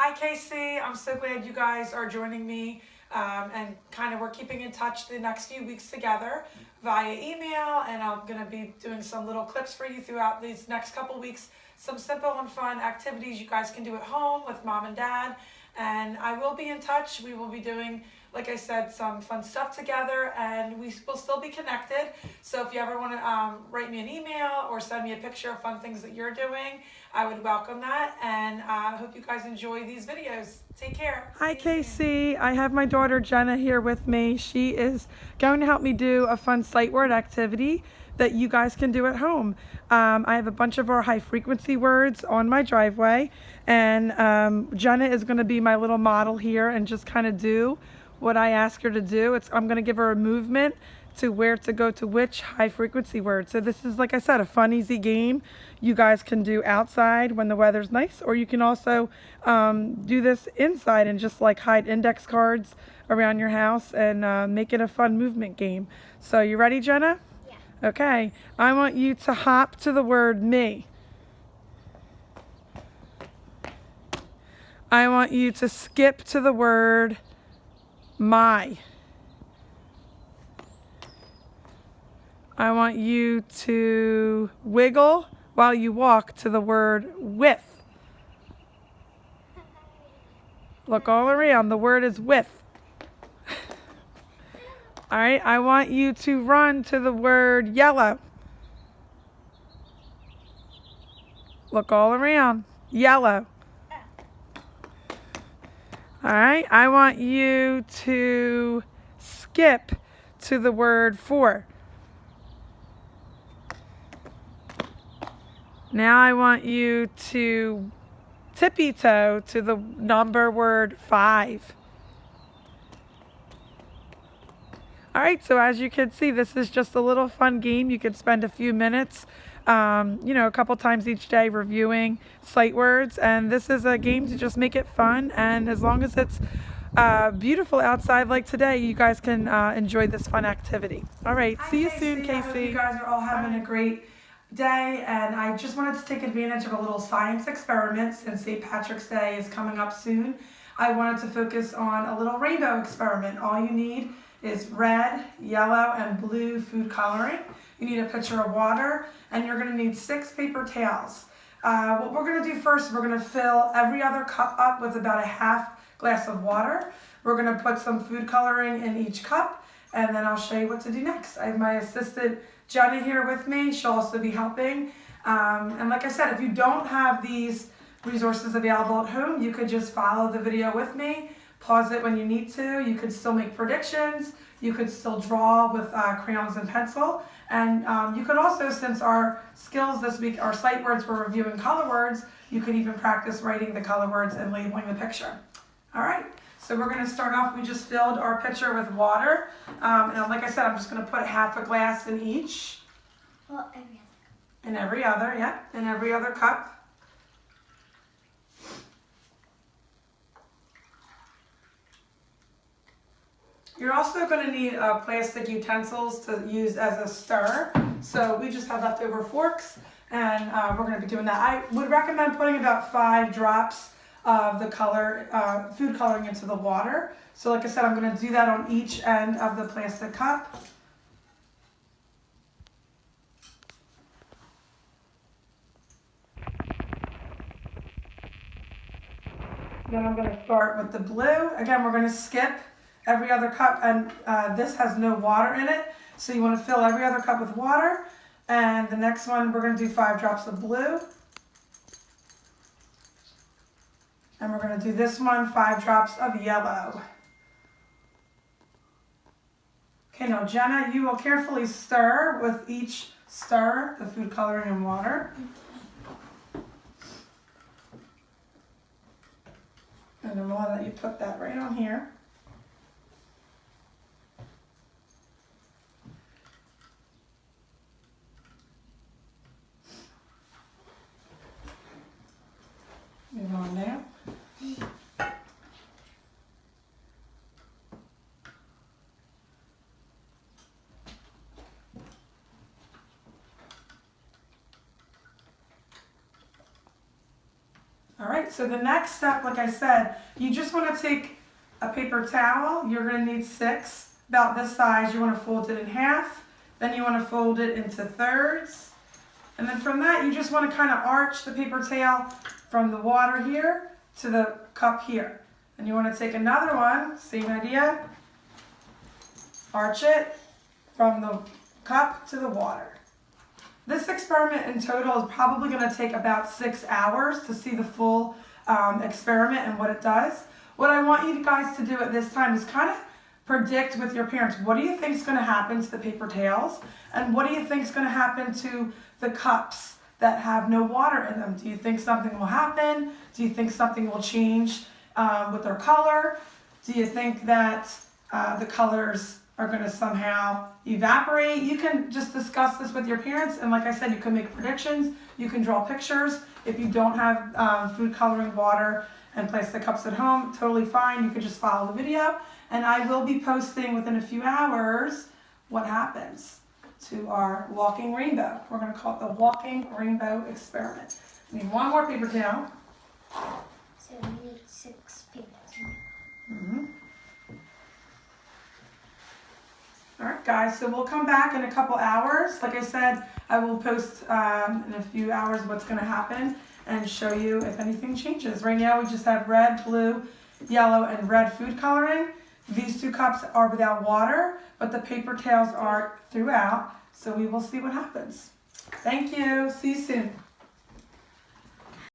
Hi Casey, I'm so glad you guys are joining me and kind of we're keeping in touch the next few weeks together via email, and I'm going to be doing some little clips for you throughout these next couple weeks, some simple and fun activities you guys can do at home with mom and dad, and I will be in touch. We will be doing, like I said, some fun stuff together, and we will still be connected. So if you ever want to write me an email or send me a picture of fun things that you're doing, I would welcome that, and I hope you guys enjoy these videos. Take care. Hi Casey, I have my daughter Jenna here with me. She is going to help me do a fun sight word activity that you guys can do at home. I have a bunch of our high frequency words on my driveway, and Jenna is going to be my little model here and just kind of do what I ask her to do. I'm going to give her a movement to where to go to which high frequency word. So this is, like I said, a fun, easy game you guys can do outside when the weather's nice, or you can also do this inside and just like hide index cards around your house and make it a fun movement game. So you ready, Jenna? Yeah. Okay. I want you to hop to the word me. I want you to skip to the word my. I want you to wiggle while you walk to the word with. Look all around. The word is with. All right. I want you to run to the word yellow. Look all around. Yellow. All right. I want you to skip to the word for. Now I want you to tippy toe to the number word 5. All right, so as you can see, this is just a little fun game. You could spend a few minutes, a couple times each day reviewing sight words. And this is a game to just make it fun. And as long as it's beautiful outside like today, you guys can enjoy this fun activity. All right, see you soon, Casey. I hope you guys are all having a great day, and I just wanted to take advantage of a little science experiment since St. Patrick's Day is coming up soon. I wanted to focus on a little rainbow experiment. All you need is red, yellow, and blue food coloring. You need a pitcher of water, and you're gonna need 6 paper towels. What we're gonna do first, we're gonna fill every other cup up with about a half glass of water. We're gonna put some food coloring in each cup, and then I'll show you what to do next. I have my assistant Jenna here with me. She'll also be helping. And like I said, if you don't have these resources available at home, you could just follow the video with me, pause it when you need to. You could still make predictions. You could still draw with crayons and pencil. And you could also, since our skills this week, our sight words, we're reviewing color words, you could even practice writing the color words and labeling the picture. All right. So we're going to start off, we just filled our pitcher with water. And like I said, I'm just going to put half a glass in each. Well, every other cup. In every other, yeah. In every other cup. You're also going to need plastic utensils to use as a stir. So we just have leftover forks, and we're going to be doing that. I would recommend putting about 5 drops of the color, food coloring into the water. So like I said, I'm going to do that on each end of the plastic cup. Then I'm going to start with the blue. Again, we're going to skip every other cup, and this has no water in it. So you want to fill every other cup with water. And the next one, we're going to do 5 drops of blue. And we're going to do this one, 5 drops of yellow. Okay, now Jenna, you will carefully stir with each stir the food coloring and water. And then we'll let you put that right on here. Move on now. All right, so the next step, like I said, you just want to take a paper towel. You're going to need 6, about this size. You want to fold it in half. Then you want to fold it into thirds. And then from that, you just want to kind of arch the paper towel from the water here to the cup here. And you want to take another one, same idea, arch it from the cup to the water. This experiment in total is probably going to take about 6 hours to see the full experiment and what it does. What I want you guys to do at this time is kind of predict with your parents, what do you think is going to happen to the paper towels? And what do you think is going to happen to the cups that have no water in them? Do you think something will happen? Do you think something will change with their color? Do you think that the colors are going to somehow evaporate? You can just discuss this with your parents, and like I said, you can make predictions, you can draw pictures. If you don't have food coloring water and plastic cups at home, totally fine. You can just follow the video, and I will be posting within a few hours what happens to our walking rainbow. We're going to call it the walking rainbow experiment. We need one more paper towel. So we need 6 papers. All right, guys, so we'll come back in a couple hours. Like I said, I will post in a few hours what's going to happen and show you if anything changes. Right now, we just have red, blue, yellow, and red food coloring. These 2 cups are without water, but the paper towels are throughout, so we will see what happens. Thank you. See you soon.